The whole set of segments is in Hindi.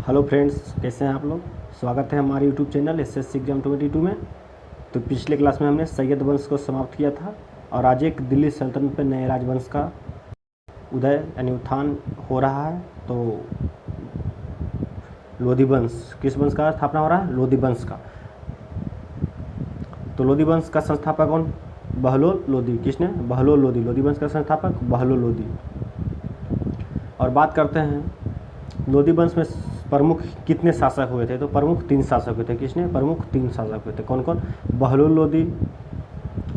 हेलो फ्रेंड्स, कैसे हैं आप लोग। स्वागत है हमारे यूट्यूब चैनल एसएससी एग्जाम 22 में। तो पिछले क्लास में हमने सैयद वंश को समाप्त किया था और आज एक दिल्ली सल्तनत पर नए राजवंश का उदय यानी उत्थान हो रहा है। तो लोधी वंश, किस वंश का स्थापना हो रहा है? लोधी वंश का। तो लोधी वंश का संस्थापक कौन? बहलोल लोधी। किसने? बहलोल लोधी। लोधी वंश का संस्थापक बहलोल लोधी। और बात करते हैं लोधी वंश में प्रमुख कितने शासक हुए थे। तो प्रमुख 3 शासक हुए थे। किसने? प्रमुख 3 शासक हुए थे। कौन कौन? बहलोल लोधी,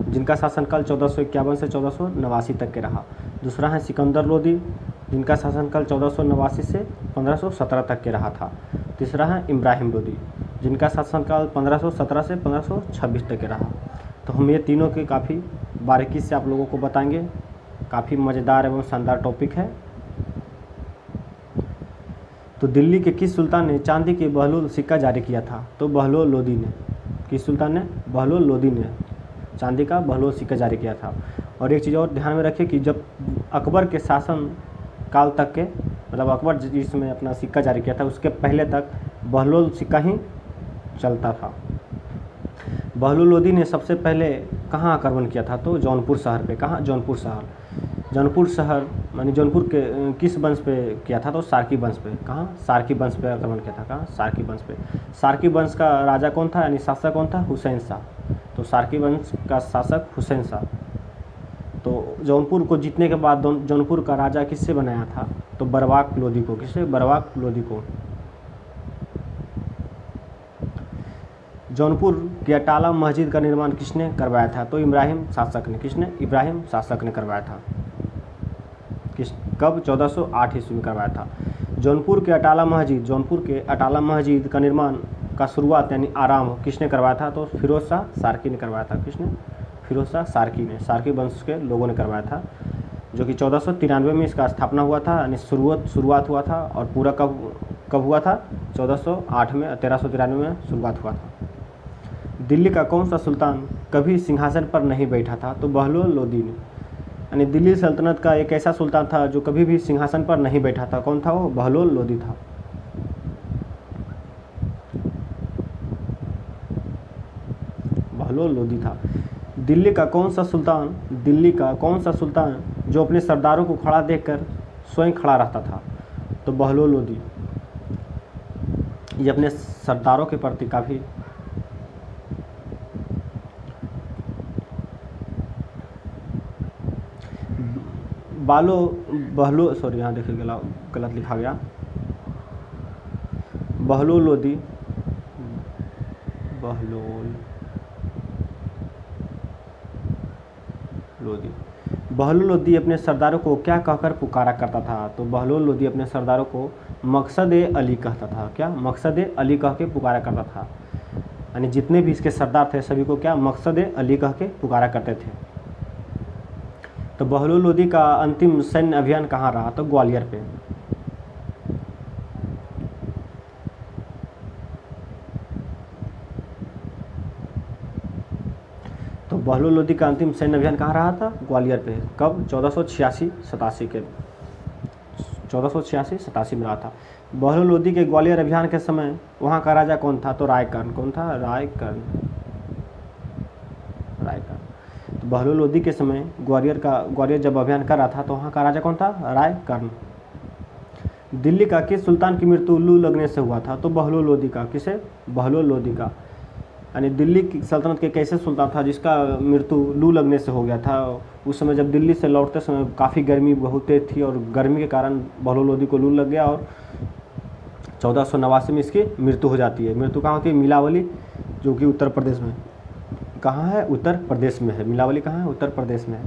जिनका शासनकाल 1451 से 1489 तक के रहा। दूसरा है सिकंदर लोधी, जिनका शासनकाल 1489 से 1517 तक के रहा था। तीसरा है इब्राहिम लोधी, जिनका शासनकाल 1517 से 1526 तक के रहा। तो हम ये तीनों के काफ़ी बारीकी से आप लोगों को बताएंगे। काफ़ी मज़ेदार एवं शानदार टॉपिक है। तो दिल्ली के किस सुल्तान ने चांदी के बहलोल सिक्का जारी किया था? तो बहलोल लोधी ने। किस सुल्तान ने? बहलोल लोधी ने चांदी का बहलोल सिक्का जारी किया था। और एक चीज़ और ध्यान में रखिए कि जब अकबर के शासन काल तक के, मतलब अकबर जिसमें अपना सिक्का जारी किया था उसके पहले तक बहलोल सिक्का ही चलता था। बहलोल लोधी ने सबसे पहले कहाँ आक्रमण किया था? तो जौनपुर शहर पे। कहाँ? जौनपुर शहर। जौनपुर शहर मानी जौनपुर के किस वंश पे किया था? तो सार्की वंश पे। कहाँ? सार्की वंश पे आक्रमण किया था। कहाँ? सार्की वंश पे। सार्की वंश का राजा कौन था, यानी शासक कौन था? हुसैन शाह। तो सार्की वंश का शासक हुसैन शाह। तो जौनपुर को जीतने के बाद जौनपुर का राजा किससे बनाया था? तो बरवाक लोधी को। किससे? बरवाक लोधी को। जौनपुर की अटाला मस्जिद का निर्माण किसने करवाया था? तो इब्राहिम शासक ने। किसने? इब्राहिम शासक ने करवाया था। कब? 1408 ईस्वी में करवाया था। जौनपुर के अटाला मस्जिद का निर्माण का शुरुआत यानी आरंभ किसने करवाया था? तो फिरोज शाह सार्की ने करवाया था। किसने? फिरोज शाह सार्की ने। सार्की वंश के लोगों ने करवाया था, जो कि 1493 में इसका स्थापना हुआ था, यानी शुरुआत हुआ था। और पूरा कब हुआ था? 1408 में, 1393 में शुरुआत हुआ था। दिल्ली का कौन सा सुल्तान कभी सिंहासन पर नहीं बैठा था? तो बहलोल लोधी ने। यानी दिल्ली सल्तनत का एक ऐसा सुल्तान था जो कभी भी सिंहासन पर नहीं बैठा था। कौन था वो? बहलोल लोधी था। बहलोल लोधी था। दिल्ली का कौन सा सुल्तान जो अपने सरदारों को खड़ा देखकर स्वयं खड़ा रहता था? तो बहलोल लोधी। ये अपने सरदारों के प्रति काफ़ी सॉरी, यहाँ देखिए गलत लिखा गया। बहलोल लोधी अपने सरदारों को क्या कहकर पुकारा करता था? तो बहलोल लोधी अपने सरदारों को मकसद-ए-अली कहता था। क्या? मकसद-ए-अली कह के पुकारा करता था। यानी जितने भी इसके सरदार थे सभी को क्या? मकसद-ए-अली कह के पुकारा करते थे। तो बहलोल लोधी का अंतिम सैन्य अभियान कहाँ रहा? तो ग्वालियर पे। तो बहलोल लोधी का अंतिम सैन्य अभियान कहाँ रहा था? ग्वालियर पे। कब? 1486-87 में रहा था। बहलोल लोधी के ग्वालियर अभियान के समय वहाँ का राजा कौन था? तो रायकर्ण। कौन था? रायकर्ण। तो बहलोल लोधी के समय ग्वालियर जब अभियान कर रहा था तो वहाँ का राजा कौन था? रायकर्ण। दिल्ली का किस सुल्तान की मृत्यु लू लगने से हुआ था? तो बहलोल लोधी का। किसे? बहलोल लोधी का। यानी दिल्ली की सल्तनत के कैसे सुल्तान था जिसका मृत्यु लू लगने से हो गया था? उस समय जब दिल्ली से लौटते समय काफ़ी गर्मी बहुत तेज थी और गर्मी के कारण बहलोल लोधी को लू लग गया और 1489 में इसकी मृत्यु हो जाती है। मृत्यु कहाँ होती है? मिलावली, जो कि उत्तर प्रदेश में। कहाँ है? उत्तर प्रदेश में है। मिलावली कहाँ है? उत्तर प्रदेश में है।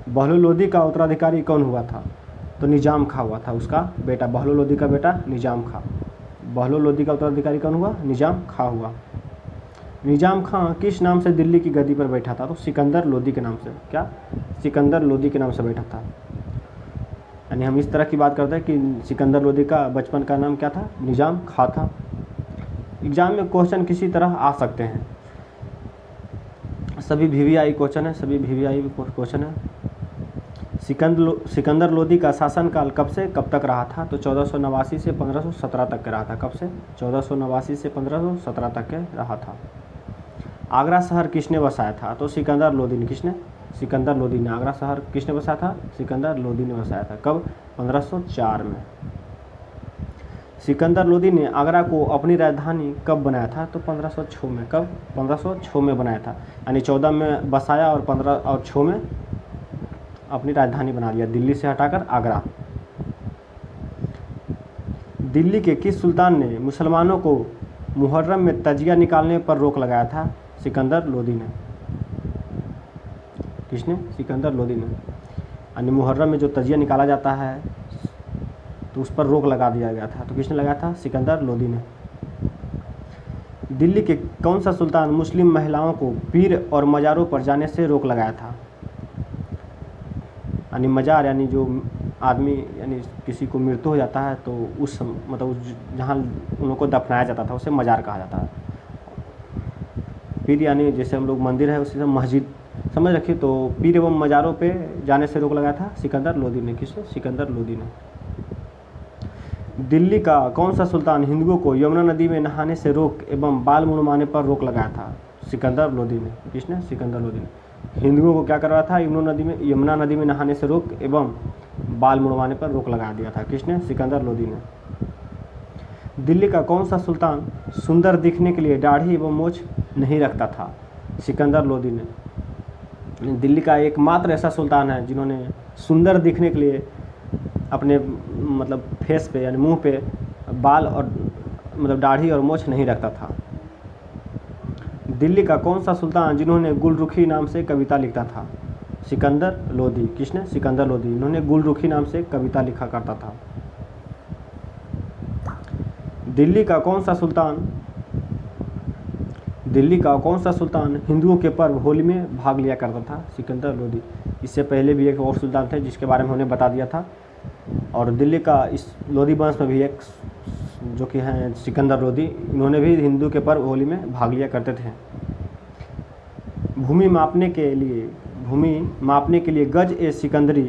बहलोल लोधी का उत्तराधिकारी कौन हुआ था? तो निजाम खां हुआ था। उसका बेटा, बहलोल लोधी का बेटा निजाम खां। बहलोल लोधी का उत्तराधिकारी कौन हुआ? निजाम खां हुआ। निजाम खां किस नाम से दिल्ली की गद्दी पर बैठा था? तो सिकंदर लोधी के नाम से। क्या? सिकंदर लोधी के नाम से बैठा था। यानी हम इस तरह की बात करते हैं कि सिकंदर लोधी का बचपन का नाम क्या था? निजाम खां था। एग्जाम में क्वेश्चन किसी तरह आ सकते हैं, सभी VVI क्वेश्चन है, सिकंदर लोदी का शासनकाल कब से कब तक रहा था? तो 1489 से 1517 तक का रहा था। कब से? 1489 से 1517 तक के रहा था। आगरा शहर किसने बसाया था? तो सिकंदर लोदी ने। किसने? सिकंदर लोदी ने। आगरा शहर किसने बसाया था? सिकंदर लोदी ने बसाया था। कब? 1504 में। सिकंदर लोदी ने आगरा को अपनी राजधानी कब बनाया था? तो 1506 में। कब? 1506 में बनाया था। यानी 14 में बसाया और 15 और 6 में अपनी राजधानी बना लिया, दिल्ली से हटाकर आगरा। दिल्ली के किस सुल्तान ने मुसलमानों को मुहर्रम में तजिया निकालने पर रोक लगाया था? सिकंदर लोदी ने। किसने? सिकंदर लोदी ने। यानी मुहर्रम में जो तजिया निकाला जाता है तो उस पर रोक लगा दिया गया था। तो किसने लगाया था? सिकंदर लोदी ने। दिल्ली के कौन सा सुल्तान मुस्लिम महिलाओं को पीर और मज़ारों पर जाने से रोक लगाया था? यानी मज़ार यानी जो आदमी यानी किसी को मृत्यु हो जाता है तो उस मतलब जहाँ उन लोगों को दफनाया जाता था उसे मज़ार कहा जाता है। पीर यानी जैसे हम लोग मंदिर है उसी से मस्जिद समझ रखिए। तो पीर एवं मज़ारों पे जाने से रोक लगाया था सिकंदर लोदी ने। किसने? सिकंदर लोदी ने। दिल्ली का कौन सा सुल्तान हिंदुओं को यमुना नदी में नहाने से रोक एवं बाल मुड़वाने पर रोक लगाया था? सिकंदर लोदी ने। किसने? सिकंदर लोदी ने। हिंदुओं को क्या कर रहा था? यमुना नदी में नहाने से रोक एवं बाल मुड़वाने पर रोक लगा दिया था। किसने? सिकंदर लोदी ने। दिल्ली का कौन सा सुल्तान सुंदर दिखने के लिए दाढ़ी एवं मूछ नहीं रखता था? सिकंदर लोदी ने। दिल्ली का एकमात्र ऐसा सुल्तान है जिन्होंने सुंदर दिखने के लिए अपने मतलब फेस पे यानी मुंह पे बाल और मतलब दाढ़ी और मूछ नहीं रखता था। दिल्ली का कौन सा सुल्तान जिन्होंने गुलरुखी नाम से कविता लिखता था? सिकंदर लोदी। किसने? सिकंदर लोदी। इन्होंने गुलरुखी नाम से कविता लिखा करता था। दिल्ली का कौन सा सुल्तान हिंदुओं के पर्व होली में भाग लिया करता था? सिकंदर लोदी। इससे पहले भी एक और सुल्तान थे जिसके बारे में हमने बता दिया था। और दिल्ली का इस लोदी वंश में भी एक जो कि हैं सिकंदर लोदी, इन्होंने भी हिंदू के पर्व होली में भाग लिया करते थे। भूमि मापने के लिए गज ए सिकंदरी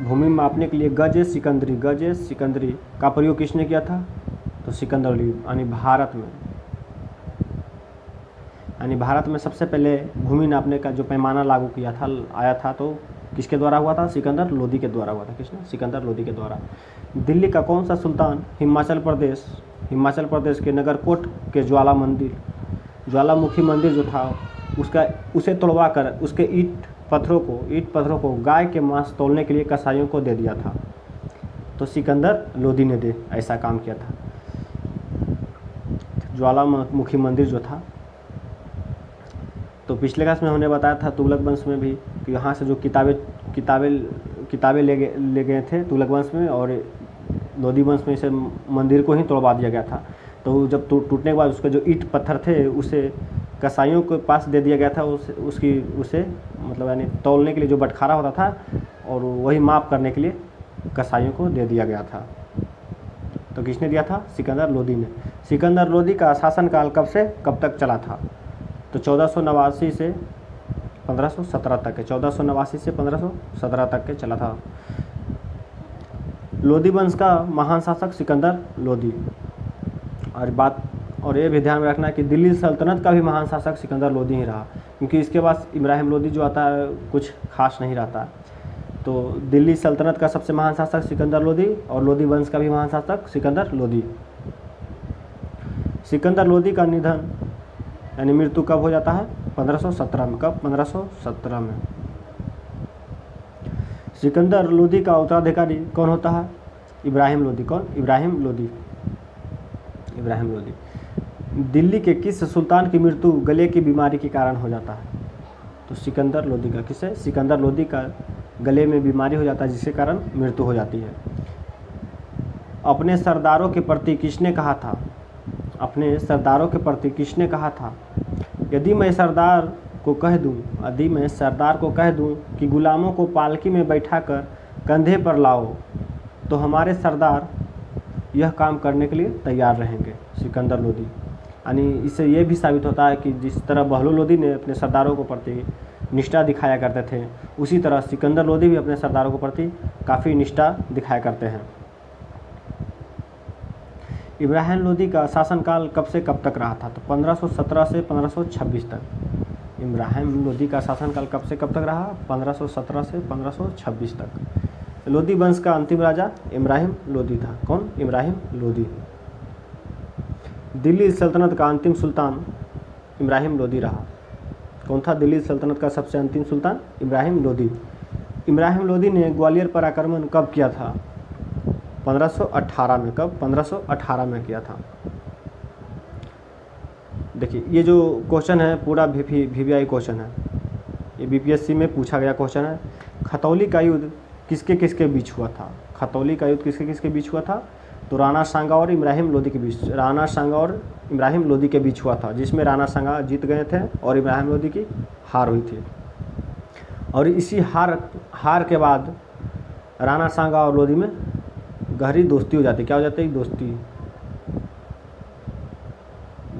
भूमि मापने के लिए गज ए सिकंदरी का प्रयोग किसने किया था? तो सिकंदर लोदी। यानी भारत में सबसे पहले भूमि नापने का जो पैमाना लागू किया था आया था तो किसके द्वारा हुआ था? सिकंदर लोदी के द्वारा हुआ था। किसने? सिकंदर लोदी के द्वारा। दिल्ली का कौन सा सुल्तान हिमाचल प्रदेश के नगरकोट के ज्वालामुखी मंदिर जो था उसे तोड़वा कर उसके ईंट पत्थरों को गाय के मांस तोलने के लिए कसाईयों को दे दिया था? तो सिकंदर लोदी ने ऐसा काम किया था। ज्वालामुखी मंदिर जो था, तो पिछले क्लास में हमने बताया था तुगलक वंश में भी कि यहाँ से जो किताबें ले गए थे तुगलक वंश में, और लोदी वंश में इसे मंदिर को ही तोड़वा दिया गया था। तो जब टूटने के बाद उसके जो ईंट पत्थर थे उसे कसाईयों के पास दे दिया गया था। उसे मतलब यानी तौलने के लिए जो बटखारा होता था और वही माप करने के लिए कसाईयों को दे दिया गया था। तो किसने दिया था? सिकंदर लोदी ने। सिकंदर लोदी का शासनकाल कब से कब तक चला था? तो 1489 से 1517 तक के 1489 से 1517 तक के चला था। लोदी वंश का महान शासक सिकंदर लोदी। और ये भी ध्यान में रखना कि दिल्ली सल्तनत का भी महान शासक सिकंदर लोदी ही रहा, क्योंकि इसके बाद इब्राहिम लोदी जो आता है कुछ खास नहीं रहता। तो दिल्ली सल्तनत का सबसे महान शासक सिकंदर लोदी और लोदी वंश का भी महान शासक सिकंदर लोदी। सिकंदर लोदी का निधन यानी मृत्यु कब हो जाता है? 1517 में। कब? 1517 में। सिकंदर लोदी का उत्तराधिकारी कौन होता है? इब्राहिम लोदी। कौन? इब्राहिम लोदी। दिल्ली के किस सुल्तान की मृत्यु गले की बीमारी के कारण हो जाता है? तो सिकंदर लोदी का। किससे? सिकंदर लोदी का गले में बीमारी हो जाता है जिसके कारण मृत्यु हो जाती है। अपने सरदारों के प्रति किसने कहा था? यदि मैं सरदार को कह दूं कि गुलामों को पालकी में बैठाकर कंधे पर लाओ तो हमारे सरदार यह काम करने के लिए तैयार रहेंगे। सिकंदर लोदी। यानी इससे ये भी साबित होता है कि जिस तरह बहलोल लोदी ने अपने सरदारों को प्रति निष्ठा दिखाया करते थे, उसी तरह सिकंदर लोदी भी अपने सरदारों के प्रति काफ़ी निष्ठा दिखाया करते हैं। इब्राहिम लोदी का शासनकाल कब से कब तक रहा था? तो 1517 से 1526 तक। इब्राहिम लोदी का शासनकाल कब से कब तक रहा? 1517 से 1526 तक। लोदी वंश का अंतिम राजा इब्राहिम लोदी था। कौन? इब्राहिम लोदी। दिल्ली सल्तनत का अंतिम सुल्तान इब्राहिम लोदी रहा। कौन था दिल्ली सल्तनत का सबसे अंतिम सुल्तान? इब्राहिम लोदी। इब्राहिम लोदी ने ग्वालियर पर आक्रमण कब किया था? 1518 में। कब? 1518 में किया था। देखिए ये जो क्वेश्चन है पूरा VVI क्वेश्चन है, ये BPSC में पूछा गया क्वेश्चन है। खतौली का युद्ध किसके किसके बीच हुआ था? खतौली का युद्ध किसके किसके बीच हुआ था? तो राणा सांगा और इब्राहिम लोदी के बीच, राणा सांगा और इब्राहिम लोदी के बीच हुआ था, जिसमें राणा सांगा जीत गए थे और इब्राहिम लोदी की हार हुई थी। और इसी हार के बाद राणा सांगा और लोदी में गहरी दोस्ती हो जाती है। क्या हो जाती है?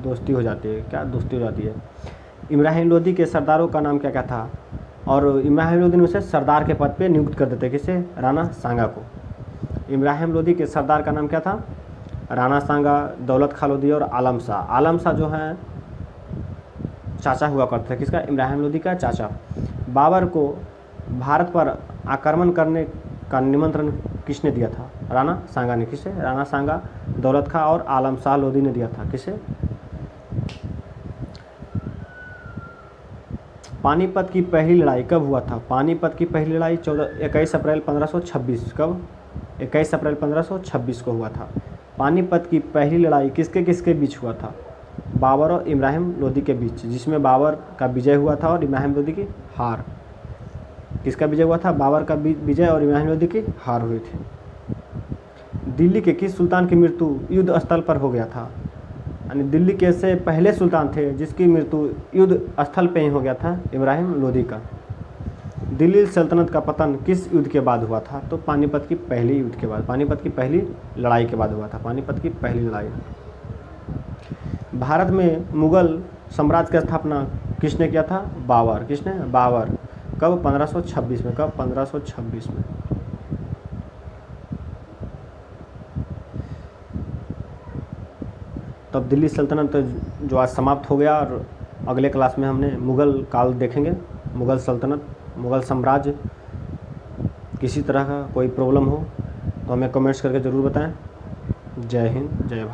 दोस्ती हो जाती है। क्या दोस्ती हो जाती है? इब्राहिम लोदी के सरदारों का नाम क्या क्या था? और इब्राहिम लोदी ने उसे सरदार के पद पे नियुक्त कर देते। किसे? राणा सांगा को। इब्राहिम लोदी के सरदार का नाम क्या था? राणा सांगा, दौलत खां लोदी और आलम शाह। आलम शाह जो है चाचा हुआ करते थे। किसका? इब्राहिम लोदी का चाचा। बाबर को भारत पर आक्रमण करने का निमंत्रण किसने दिया था? राणा सांगा ने। किसे? राणा सांगा, दौलत खां और आलम शाह लोदी ने दिया था। किसे? पानीपत की पहली लड़ाई कब हुआ था? पानीपत की पहली लड़ाई 21 अप्रैल 1526। कब? 21 अप्रैल 1526 को हुआ था। पानीपत की पहली लड़ाई किसके किसके बीच हुआ था? बाबर और इब्राहिम लोदी के बीच, जिसमें बाबर का विजय हुआ था और इब्राहिम लोदी की हार। किसका विजय हुआ था? बाबर का विजय और इब्राहिम लोदी की हार हुई थी। दिल्ली के किस सुल्तान की मृत्यु युद्ध स्थल पर हो गया था? यानी दिल्ली के से पहले सुल्तान थे जिसकी मृत्यु युद्ध स्थल पे ही हो गया था? इब्राहिम लोदी का। दिल्ली सल्तनत का पतन किस युद्ध के बाद हुआ था? तो पानीपत की पहली युद्ध के बाद, पानीपत की पहली लड़ाई के बाद हुआ था। पानीपत की पहली लड़ाई। भारत में मुगल साम्राज्य की स्थापना किसने किया था? बाबर। किसने? बाबर। कब? 1526 में। कब? 1526 में। तब दिल्ली सल्तनत जो आज समाप्त हो गया और अगले क्लास में हमने मुग़ल काल देखेंगे, मुग़ल सल्तनत, मुग़ल साम्राज्य। किसी तरह का कोई प्रॉब्लम हो तो हमें कमेंट्स करके ज़रूर बताएं। जय हिंद, जय भारत।